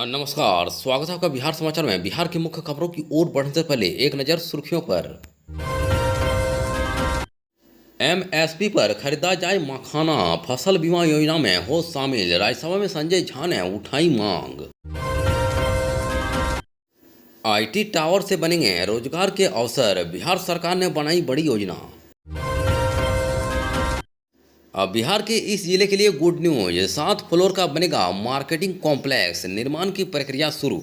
नमस्कार, स्वागत है आपका बिहार समाचार में। बिहार की मुख्य खबरों की ओर बढ़ने से पहले एक नज़र सुर्खियों पर। एमएसपी पर खरीदा जाए मखाना, फसल बीमा योजना में हो शामिल। राज्यसभा में संजय झा ने उठाई मांग। आईटी टावर से बनेंगे रोजगार के अवसर, बिहार सरकार ने बनाई बड़ी योजना। अब बिहार के इस जिले के लिए गुड न्यूज, 7 फ्लोर का बनेगा मार्केटिंग कॉम्प्लेक्स, निर्माण की प्रक्रिया शुरू।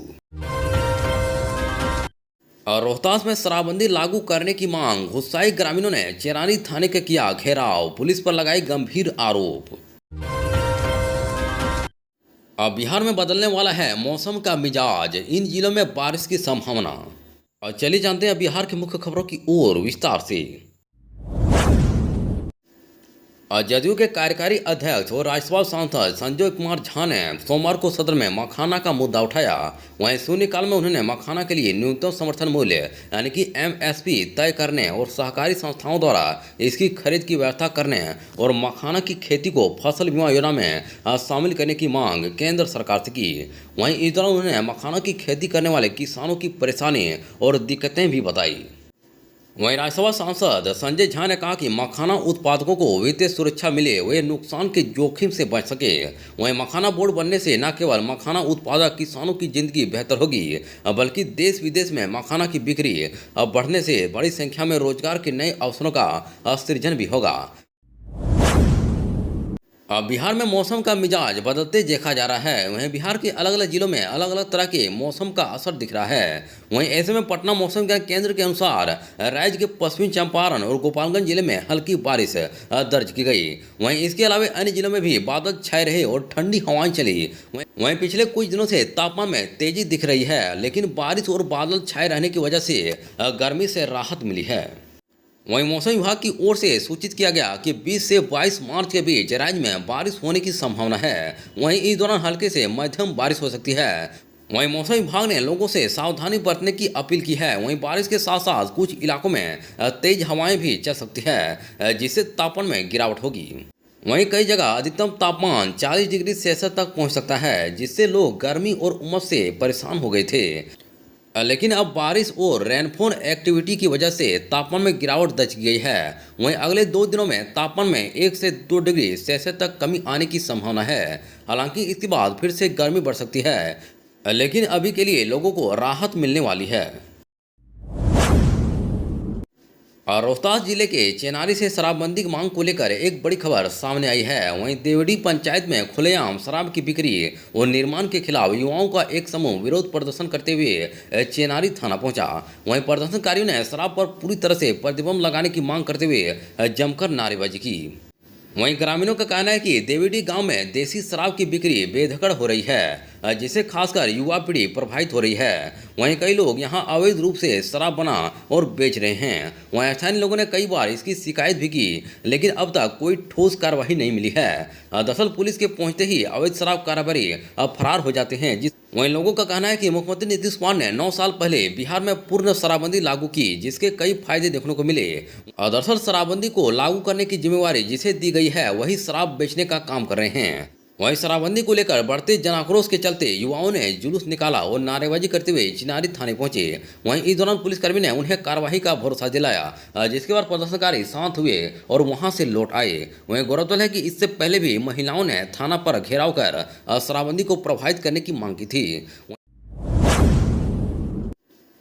और रोहतास में शराबबंदी लागू करने की मांग, गुस्साए ग्रामीणों ने चेरानी थाने का किया घेराव, पुलिस पर लगाई गंभीर आरोप। अब बिहार में बदलने वाला है मौसम का मिजाज, इन जिलों में बारिश की संभावना। और चलिए जानते हैं बिहार की मुख्य खबरों की ओर विस्तार से। जदयू के कार्यकारी अध्यक्ष और राज्यसभा सांसद संजय कुमार झा ने सोमवार को सदन में मखाना का मुद्दा उठाया। वहीं शून्यकाल में उन्होंने मखाना के लिए न्यूनतम समर्थन मूल्य यानी कि एमएसपी तय करने और सहकारी संस्थाओं द्वारा इसकी खरीद की व्यवस्था करने और मखाना की खेती को फसल बीमा योजना में शामिल करने की मांग केंद्र सरकार से की। वहीं इस दौरान उन्होंने मखाना की खेती करने वाले किसानों की परेशानी और दिक्कतें भी बताई। वहीं राज्यसभा सांसद संजय झा ने कहा कि मखाना उत्पादकों को वित्तीय सुरक्षा मिले, वे नुकसान के जोखिम से बच सके। वहीं मखाना बोर्ड बनने से न केवल मखाना उत्पादक किसानों की जिंदगी बेहतर होगी, बल्कि देश विदेश में मखाना की बिक्री बढ़ने से बड़ी संख्या में रोजगार के नए अवसरों का सृजन भी होगा। अब बिहार में मौसम का मिजाज बदलते देखा जा रहा है। वहीं बिहार के अलग अलग जिलों में अलग अलग तरह के मौसम का असर दिख रहा है। वहीं ऐसे में पटना मौसम विज्ञान केंद्र के अनुसार राज्य के पश्चिमी चंपारण और गोपालगंज जिले में हल्की बारिश दर्ज की गई। वहीं इसके अलावा अन्य जिलों में भी बादल छाए रहे और ठंडी हवाएं चली। वहीं पिछले कुछ दिनों से तापमान में तेजी दिख रही है, लेकिन बारिश और बादल छाए रहने की वजह से गर्मी से राहत मिली है। वहीं मौसम विभाग की ओर से सूचित किया गया कि 20 से 22 मार्च के बीच राज्य में बारिश होने की संभावना है। वहीं इस दौरान हल्के से मध्यम बारिश हो सकती है। वहीं मौसम विभाग ने लोगों से सावधानी बरतने की अपील की है। वहीं बारिश के साथ साथ कुछ इलाकों में तेज हवाएं भी चल सकती है, जिससे तापमान में गिरावट होगी। वहीं कई जगह अधिकतम तापमान 40 डिग्री सेल्सियस तक पहुंच सकता है, जिससे लोग गर्मी और उमस से परेशान हो गए थे। लेकिन अब बारिश और रेनफॉल एक्टिविटी की वजह से तापमान में गिरावट दर्ज की गई है। वहीं अगले 2 दिनों में तापमान में 1 से 2 डिग्री सेल्सियस तक कमी आने की संभावना है। हालांकि इसके बाद फिर से गर्मी बढ़ सकती है, लेकिन अभी के लिए लोगों को राहत मिलने वाली है। और रोहतास जिले के चेनारी से शराबबंदी की मांग को लेकर एक बड़ी खबर सामने आई है। वहीं देवडी पंचायत में खुलेआम शराब की बिक्री और निर्माण के खिलाफ युवाओं का एक समूह विरोध प्रदर्शन करते हुए चेनारी थाना पहुंचा। वहीं प्रदर्शनकारियों ने शराब पर पूरी तरह से प्रतिबंध लगाने की मांग करते हुए जमकर नारेबाजी की। वहीं ग्रामीणों का कहना है कि देवडी गांव में देसी शराब की बिक्री बेधड़क हो रही है, जिससे खासकर युवा पीढ़ी प्रभावित हो रही है। वहीं कई लोग यहां अवैध रूप से शराब बना और बेच रहे हैं। वहीं स्थानीय लोगों ने कई बार इसकी शिकायत भी की, लेकिन अब तक कोई ठोस कार्रवाई नहीं मिली है। दरअसल पुलिस के पहुंचते ही अवैध शराब कारोबारी अब फरार हो जाते हैं। वहीं लोगों का कहना है कि मुख्यमंत्री नीतीश कुमार ने 9 साल पहले बिहार में पूर्ण शराबबंदी लागू की, जिसके कई फायदे देखने को मिले। दरअसल शराबबंदी को लागू करने की जिम्मेवारी जिसे दी गई है, वही शराब बेचने का काम कर रहे हैं। वहीं शराबबंदी को लेकर बढ़ते जनाक्रोश के चलते युवाओं ने जुलूस निकाला और नारेबाजी करते हुए चिनारी थाने पहुंचे। वहीं इस दौरान पुलिसकर्मी ने उन्हें कार्रवाई का भरोसा दिलाया, जिसके बाद प्रदर्शनकारी शांत हुए और वहां से लौट आए। वहीं गौरतलब है कि इससे पहले भी महिलाओं ने थाना पर घेराव कर शराबबंदी को प्रभावित करने की मांग की थी।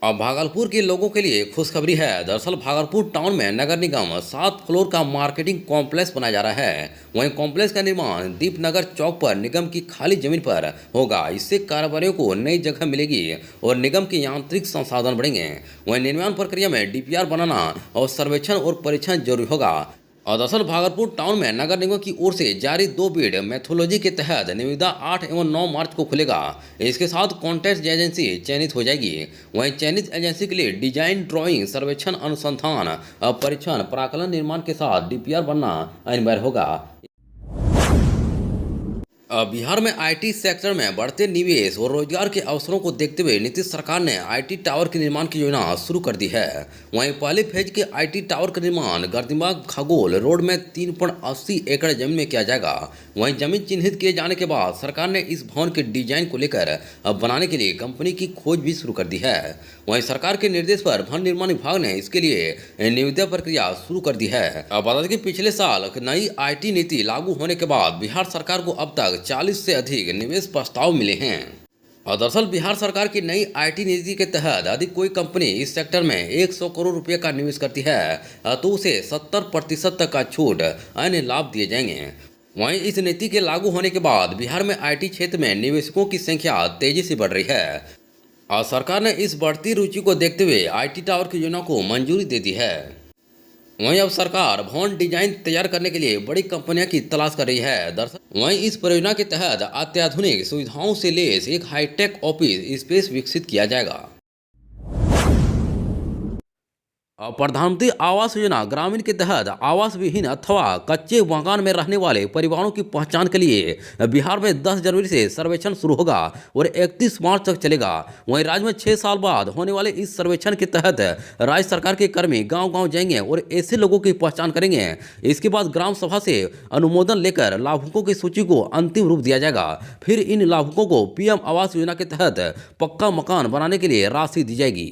अब भागलपुर के लोगों के लिए खुशखबरी है। दरअसल भागलपुर टाउन में नगर निगम 7 फ्लोर का मार्केटिंग कॉम्प्लेक्स बनाया जा रहा है। वहीं कॉम्प्लेक्स का निर्माण दीपनगर चौक पर निगम की खाली जमीन पर होगा। इससे कारोबारियों को नई जगह मिलेगी और निगम के यांत्रिक संसाधन बढ़ेंगे। वहीं निर्माण प्रक्रिया में डीपीआर बनाना और सर्वेक्षण और परीक्षण जरूरी होगा। और दरअसल भागलपुर टाउन में नगर निगम की ओर से जारी 2 बिड मेथोलॉजी के तहत निविदा 8 एवं 9 मार्च को खुलेगा। इसके साथ कॉन्ट्रैक्ट एजेंसी चयनित हो जाएगी। वहीं चयनित एजेंसी के लिए डिजाइन, ड्राइंग, सर्वेक्षण, अनुसंधान, परीक्षण, प्राकलन निर्माण के साथ डीपीआर बनना अनिवार्य होगा। बिहार में आईटी सेक्टर में बढ़ते निवेश और रोजगार के अवसरों को देखते हुए नीतीश सरकार ने आईटी टावर के निर्माण की योजना शुरू कर दी है। वहीं पहले फेज के आईटी टावर का निर्माण गर्दनीबाग खगोल रोड में 3.80 एकड़ जमीन में किया जाएगा। वहीं जमीन चिन्हित किए जाने के बाद सरकार ने इस भवन के डिजाइन को लेकर बनाने के लिए कंपनी की खोज भी शुरू कर दी है। वहीं सरकार के निर्देश पर भवन निर्माण विभाग ने इसके लिए निविदा प्रक्रिया शुरू कर दी है। बता दें कि पिछले साल नई आईटी नीति लागू होने के बाद बिहार सरकार को अब तक 40 से अधिक निवेश प्रस्ताव मिले हैं। और दरअसल बिहार सरकार की नई आईटी नीति के तहत यदि कोई कंपनी इस सेक्टर में 100 करोड़ रुपए का निवेश करती है तो उसे 70% तक का छूट अन्य लाभ दिए जाएंगे। वहीं इस नीति के लागू होने के बाद बिहार में आईटी क्षेत्र में निवेशकों की संख्या तेजी से बढ़ रही है और सरकार ने इस बढ़ती रुचि को देखते हुए आईटी टावर की योजना को मंजूरी दे दी है। वहीं अब सरकार भवन डिजाइन तैयार करने के लिए बड़ी कंपनियों की तलाश कर रही है। दरअसल वहीं इस परियोजना के तहत अत्याधुनिक सुविधाओं से लैस एक हाईटेक ऑफिस स्पेस विकसित किया जाएगा। प्रधानमंत्री आवास योजना ग्रामीण के तहत आवास विहीन अथवा कच्चे मकान में रहने वाले परिवारों की पहचान के लिए बिहार में 10 जनवरी से सर्वेक्षण शुरू होगा और 31 मार्च तक चलेगा। वहीं राज्य में 6 साल बाद होने वाले इस सर्वेक्षण के तहत राज्य सरकार के कर्मी गांव-गांव जाएंगे और ऐसे लोगों की पहचान करेंगे। इसके बाद ग्राम सभा से अनुमोदन लेकर लाभुकों की सूची को अंतिम रूप दिया जाएगा। फिर इन लाभुकों को पीएम आवास योजना के तहत पक्का मकान बनाने के लिए राशि दी जाएगी।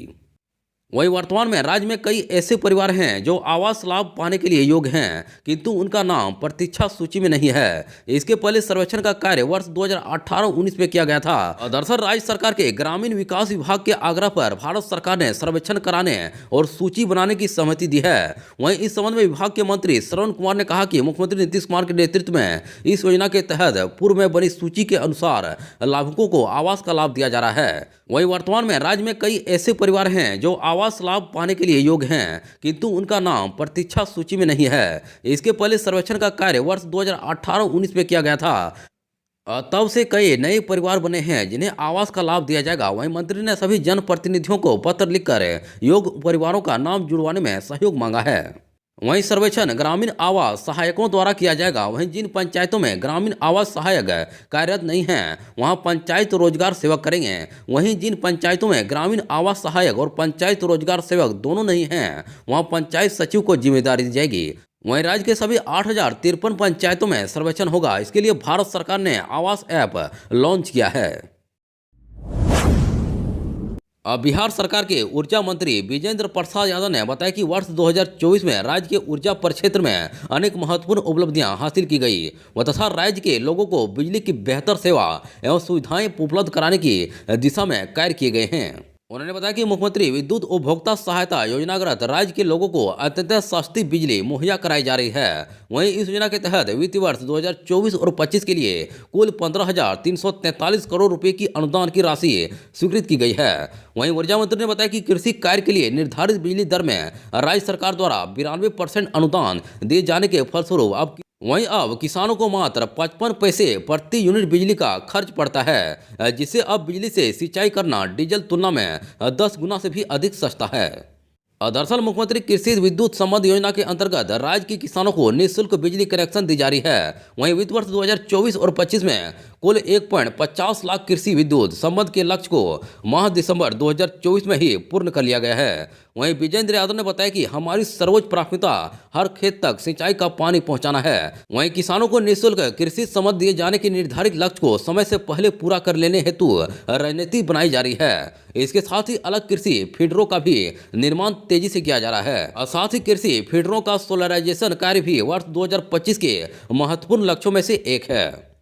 वहीं वर्तमान में राज्य में कई ऐसे परिवार हैं जो आवास लाभ पाने के लिए योग्य हैं, किंतु उनका नाम प्रतीक्षा सूची में नहीं है। इसके पहले सर्वेक्षण का कार्य वर्ष 2018-19 में किया गया था। दरअसल राज्य सरकार के ग्रामीण विकास विभाग के आग्रह पर भारत सरकार ने सर्वेक्षण कराने और सूची बनाने की सहमति दी है। वहीं इस संबंध में विभाग के मंत्री श्रवण कुमार ने कहा कि मुख्यमंत्री नीतीश कुमार के नेतृत्व में इस योजना के तहत पूर्व में बनी सूची के अनुसार लाभुकों को आवास का लाभ दिया जा रहा है। वहीं वर्तमान में राज्य में कई ऐसे परिवार हैं जो आवास लाभ पाने के लिए योग्य हैं, किंतु उनका नाम प्रतीक्षा सूची में नहीं है। इसके पहले सर्वेक्षण का कार्य वर्ष 2018-19 में किया गया था। तब से कई नए परिवार बने हैं जिन्हें आवास का लाभ दिया जाएगा। वहीं मंत्री ने सभी जनप्रतिनिधियों को पत्र लिखकर योग्य परिवारों का नाम जुड़वाने में सहयोग मांगा है। वहीं सर्वेक्षण ग्रामीण आवास सहायकों द्वारा किया जाएगा। वहीं जिन पंचायतों में ग्रामीण आवास सहायक कार्यरत नहीं हैं, वहां पंचायत रोजगार सेवक करेंगे। वहीं जिन पंचायतों में ग्रामीण आवास सहायक और पंचायत रोजगार सेवक दोनों नहीं हैं, वहां पंचायत सचिव को जिम्मेदारी दी जाएगी। वहीं राज्य के सभी 8053 पंचायतों में सर्वेक्षण होगा। इसके लिए भारत सरकार ने आवास ऐप लॉन्च किया है। बिहार सरकार के ऊर्जा मंत्री विजेंद्र प्रसाद यादव ने बताया कि वर्ष 2024 में राज्य के ऊर्जा परिक्षेत्र में अनेक महत्वपूर्ण उपलब्धियां हासिल की गई तथा राज्य के लोगों को बिजली की बेहतर सेवा एवं सुविधाएं उपलब्ध कराने की दिशा में कार्य किए गए हैं। उन्होंने बताया कि मुख्यमंत्री विद्युत उपभोक्ता सहायता योजनागत राज्य के लोगों को अत्यंत सस्ती बिजली मुहैया कराई जा रही है। वहीं इस योजना के तहत वित्तीय वर्ष 2024 और 25 के लिए कुल 15,343 करोड़ रुपए की अनुदान की राशि स्वीकृत की गई है। वहीं ऊर्जा मंत्री ने बताया कि कृषि कार्य के लिए निर्धारित बिजली दर में राज्य सरकार द्वारा 92% अनुदान दिए जाने के फलस्वरूप अब किसानों को मात्र 55 पैसे प्रति यूनिट बिजली का खर्च पड़ता है, जिससे अब बिजली से सिंचाई करना डीजल तुलना में 10 गुना से भी अधिक सस्ता है। दरअसल मुख्यमंत्री कृषि विद्युत संबंध योजना के अंतर्गत राज्य के किसानों को निःशुल्क बिजली कनेक्शन दी जा रही है। वहीं वित्त वर्ष 2024 और 25 में कुल 1.50 लाख कृषि विद्युत संबंध के लक्ष्य को माह दिसंबर 2024 में ही पूर्ण कर लिया गया है। वहीं विजेंद्र यादव ने बताया कि हमारी सर्वोच्च प्राथमिकता हर खेत तक सिंचाई का पानी पहुंचाना है। वहीं किसानों को निःशुल्क कृषि संबंध दिए जाने के निर्धारित लक्ष्य को समय से पहले पूरा कर लेने हेतु रणनीति बनाई जा रही है। इसके साथ ही अलग कृषि फीडरों का भी निर्माण तेजी से किया जा रहा है और साथ ही कृषि फीडरों का सोलराइजेशन कार्य भी वर्ष 2025 के महत्वपूर्ण लक्ष्यों में से एक है।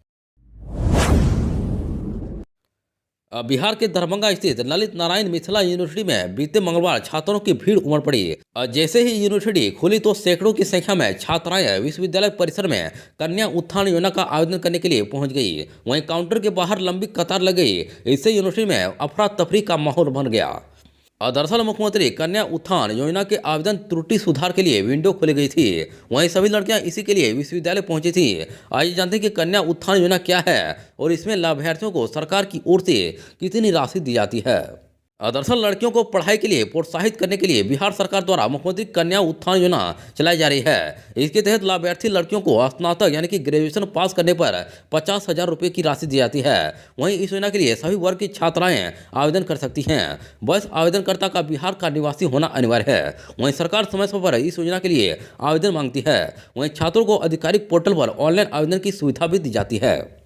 बिहार के दरभंगा स्थित ललित नारायण मिथिला यूनिवर्सिटी में बीते मंगलवार छात्रों की भीड़ उमड़ पड़ी। जैसे ही यूनिवर्सिटी खुली तो सैकड़ों की संख्या में छात्राएं विश्वविद्यालय परिसर में कन्या उत्थान योजना का आवेदन करने के लिए पहुंच गई। वहीं काउंटर के बाहर लंबी कतार लग गई। इससे यूनिवर्सिटी में अफरा तफरी का माहौल बन गया। दरअसल मुख्यमंत्री कन्या उत्थान योजना के आवेदन त्रुटि सुधार के लिए विंडो खोली गई थी। वहीं सभी लड़कियां इसी के लिए विश्वविद्यालय पहुंची थी। आइए जानते हैं कि कन्या उत्थान योजना क्या है और इसमें लाभार्थियों को सरकार की ओर से कितनी राशि दी जाती है। दरअसल लड़कियों को पढ़ाई के लिए प्रोत्साहित करने के लिए बिहार सरकार द्वारा मुख्यमंत्री कन्या उत्थान योजना चलाई जा रही है। इसके तहत लाभार्थी लड़कियों को स्नातक यानी कि ग्रेजुएशन पास करने पर 50,000 रुपये की राशि दी जाती है। वहीं इस योजना के लिए सभी वर्ग की छात्राएं आवेदन कर सकती हैं। बस आवेदनकर्ता का बिहार का निवासी होना अनिवार्य है। वहीं सरकार समय समय पर इस योजना के लिए आवेदन मांगती है। वहीं छात्रों को आधिकारिक पोर्टल पर ऑनलाइन आवेदन की सुविधा भी दी जाती है।